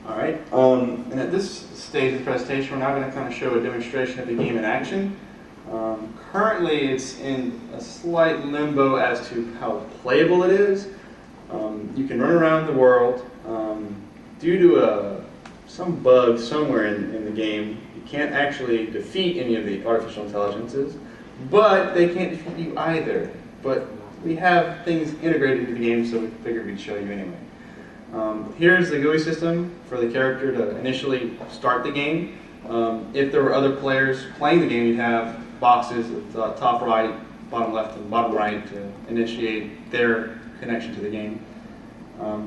All right, and at this stage of the presentation, we're now going to kind of show a demonstration of the game in action. Currently, it's in a slight limbo as to how playable it is. You can run around the world. Due to some bug somewhere in the game, you can't actually defeat any of the artificial intelligences, but they can't defeat you either. But we have things integrated into the game, so we figured we'd show you anyway. Here's the GUI system for the character to initially start the game. If there were other players playing the game, you'd have boxes at the top right, bottom left, and bottom right to initiate their connection to the game.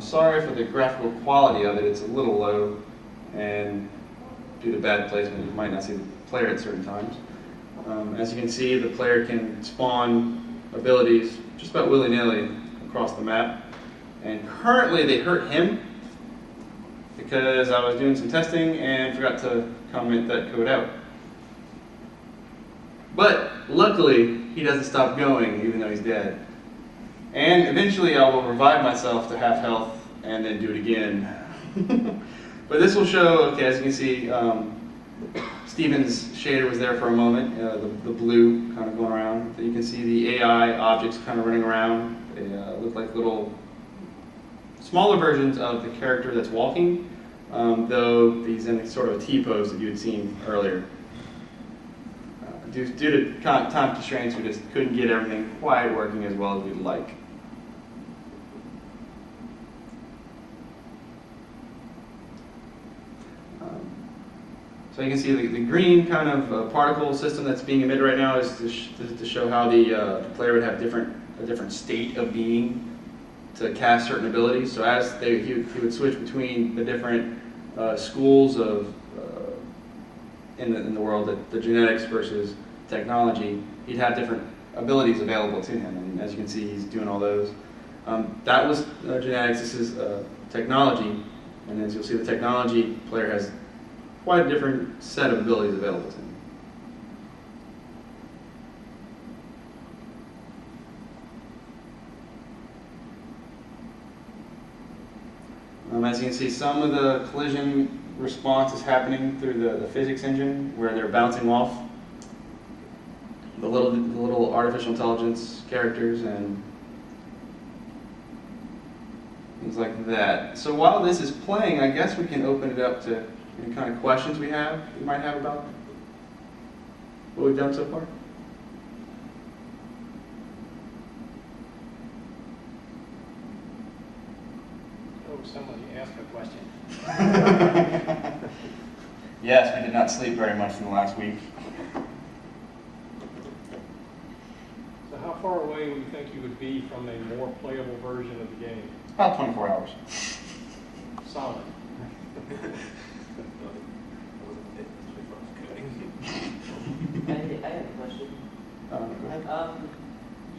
Sorry for the graphical quality of it, it's a little low, and due to bad placement, you might not see the player at certain times. As you can see, the player can spawn abilities just about willy-nilly across the map. And currently they hurt him because I was doing some testing and forgot to comment that code out. But luckily, he doesn't stop going even though he's dead. And eventually I will revive myself to half health and then do it again. But this will show, okay, as you can see, Steven's shader was there for a moment, the blue kind of going around. So you can see the AI objects kind of running around. They look like little smaller versions of the character that's walking, though he's in sort of a T-pose that you had seen earlier. Due to time constraints, we just couldn't get everything quite working as well as we'd like. So you can see the green kind of particle system that's being emitted right now is to show how the player would have a different state of being to cast certain abilities. So as he would switch between the different schools of in the world, the genetics versus technology, he'd have different abilities available to him. And as you can see, he's doing all those. That was genetics. This is technology. And as you'll see, the technology player has quite a different set of abilities available to him. As you can see, some of the collision response is happening through the physics engine, where they're bouncing off the little artificial intelligence characters and things like that. So while this is playing, I guess we can open it up to any kind of questions we might have about what we've done so far. Somebody asked a question. Yes, we did not sleep very much in the last week. So how far away would you think you would be from a more playable version of the game? About 24 hours. Solid. I have a question.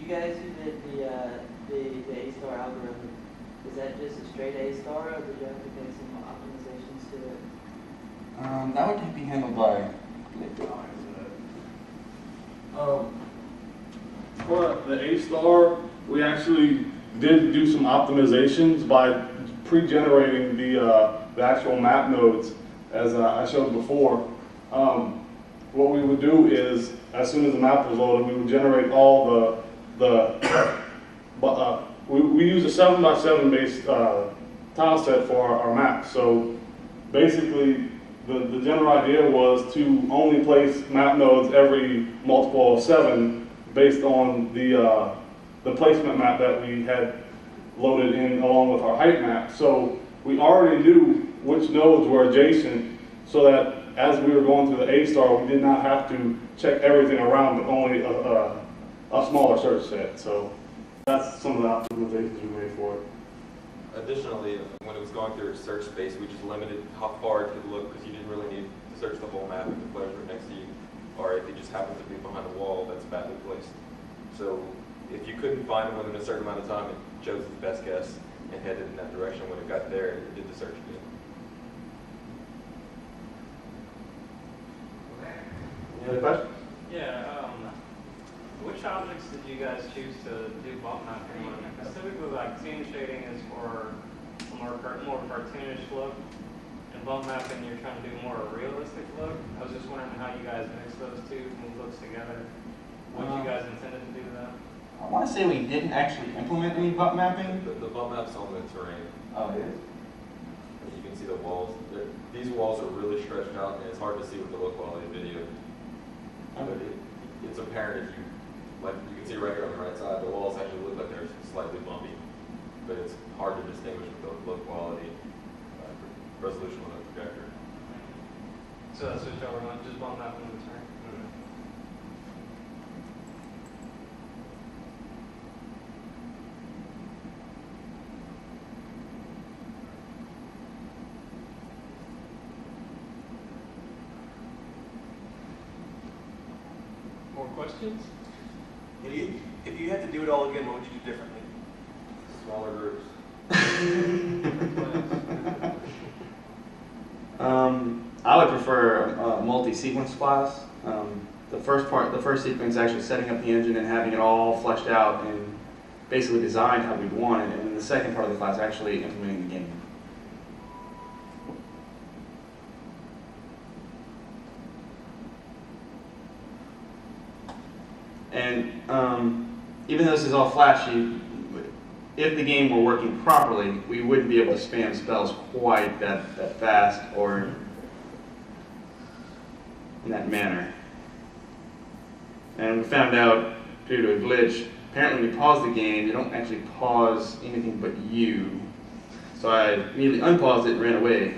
You guys who did the A-star algorithm, is that just a straight A-star, or did you have to make some optimizations to it? That would be handled by... For the A-star, we actually did do some optimizations by pre-generating the actual map nodes, as I showed before. What we would do is, as soon as the map was loaded, we would generate all we use a 7x7 based tile set for our map. So basically, the general idea was to only place map nodes every multiple of 7 based on the placement map that we had loaded in along with our height map. So we already knew which nodes were adjacent, so that as we were going through the A-star, we did not have to check everything around, but only a smaller search set. So that's some of the optimizations we made for it. Additionally, when it was going through its search space, we just limited how far it could look, because you didn't really need to search the whole map if the players were next to you, or if it just happened to be behind a wall that's badly placed. So if you couldn't find them within a certain amount of time, it chose its best guess and headed in that direction. When it got there, it did the search again. Any other questions? Yeah, which objects did you guys choose to do bump mapping on? Because typically, like, scene shading is for a more cartoonish look, and in bump mapping, you're trying to do more a realistic look. I was just wondering how you guys mix those two looks together. What you guys intended to do with that? I want to say we didn't actually implement any bump mapping. The bump map's on the terrain. Oh, it is? You can see the walls. These walls are really stretched out, and it's hard to see with the low quality video. But it's apparent if you, like you can see right here on the right side, the walls actually look like they're slightly bumpy. But it's hard to distinguish with the low quality resolution on the projector. So that's what y'all were going, just bump mapping on the turn? More questions? If you had to do it all again, what would you do differently? Smaller groups. I would prefer a multi-sequence class. The first sequence actually setting up the engine and having it all fleshed out and basically designed how we'd want it, and then the second part of the class actually implementing the game. And even though this is all flashy, if the game were working properly, we wouldn't be able to spam spells quite that fast or in that manner. And we found out, due to a glitch, apparently when you pause the game, you don't actually pause anything but you. So I immediately unpaused it and ran away.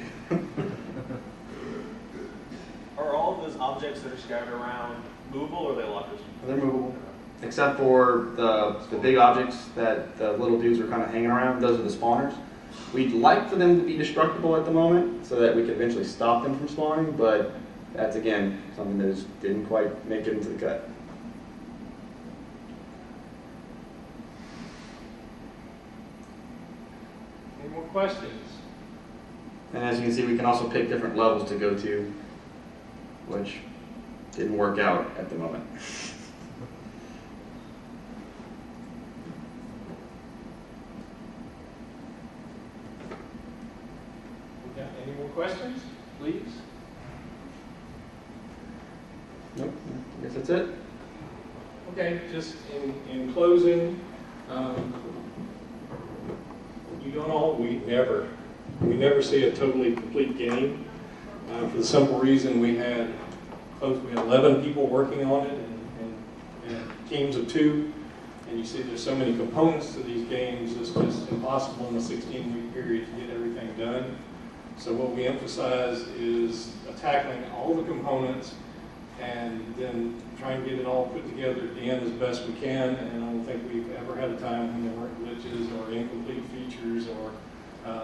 Are all of those objects that are scattered around movable, or are they lockers? They're movable, except for the big objects that the little dudes are kind of hanging around. Those are the spawners. We'd like for them to be destructible at the moment so that we could eventually stop them from spawning, but that's, again, something that just didn't quite make it into the cut. Any more questions? And as you can see, we can also pick different levels to go to, which didn't work out at the moment. Yeah, any more questions, please? Nope, I guess that's it. Okay, just in closing, you don't all, we never see a totally complete game. For the simple reason we had 11 people working on it and teams of 2. And you see there's so many components to these games, it's just impossible in a 16-week period to get everything done. So what we emphasize is tackling all the components and then trying to get it all put together at the end as best we can. And I don't think we've ever had a time when there weren't glitches or incomplete features or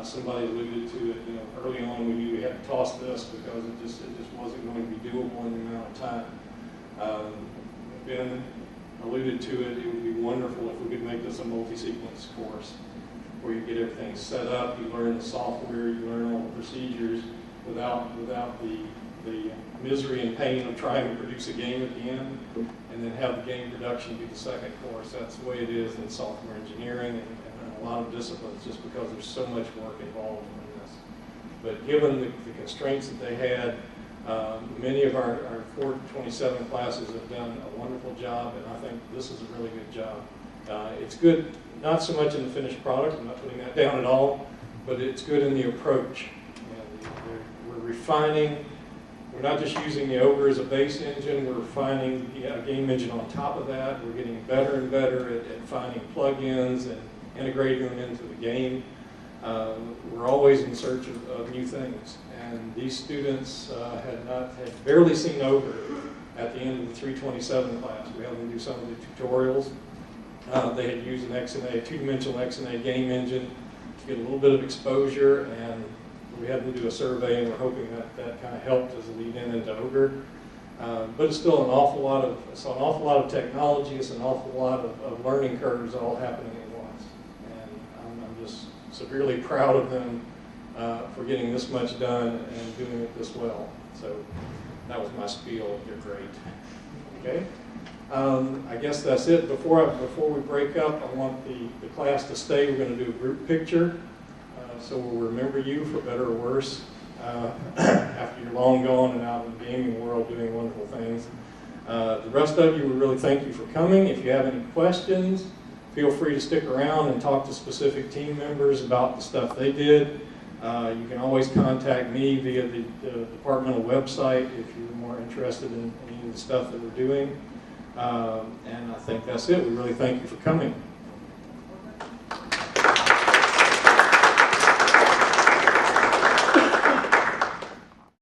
somebody alluded to it. You know, early on we knew we had to toss this because it just wasn't going to be doable in the amount of time. Ben alluded to it. It would be wonderful if we could make this a multi-sequence course where you get everything set up, you learn the software, you learn all the procedures without the misery and pain of trying to produce a game at the end, and then have the game production be the second course. That's the way it is in software engineering and a lot of disciplines, just because there's so much work involved in this. But given the constraints that they had, many of our 427 classes have done a wonderful job, and I think this is a really good job. It's good, not so much in the finished product, I'm not putting that down at all, but it's good in the approach. We're refining. We're not just using the Ogre as a base engine, we're refining a game engine on top of that. We're getting better and better at finding plugins and integrating them into the game. We're always in search of new things. And these students had barely seen Ogre at the end of the 327 class. We had them do some of the tutorials. They had used an XNA, two-dimensional XNA game engine to get a little bit of exposure, and we had them do a survey, and we're hoping that kind of helped as a lead into Ogre. But it's still an awful lot of technology. It's an awful lot of learning curves all happening at once. And I'm just severely proud of them for getting this much done and doing it this well. So that was my spiel. They're great. Okay. I guess that's it. Before we break up, I want the class to stay. We're going to do a group picture. So we'll remember you for better or worse. after you're long gone and out in the gaming world doing wonderful things. The rest of you, we really thank you for coming. If you have any questions, feel free to stick around and talk to specific team members about the stuff they did. You can always contact me via the departmental website if you're more interested in any of the stuff that we're doing. And I think that's it. We really thank you for coming.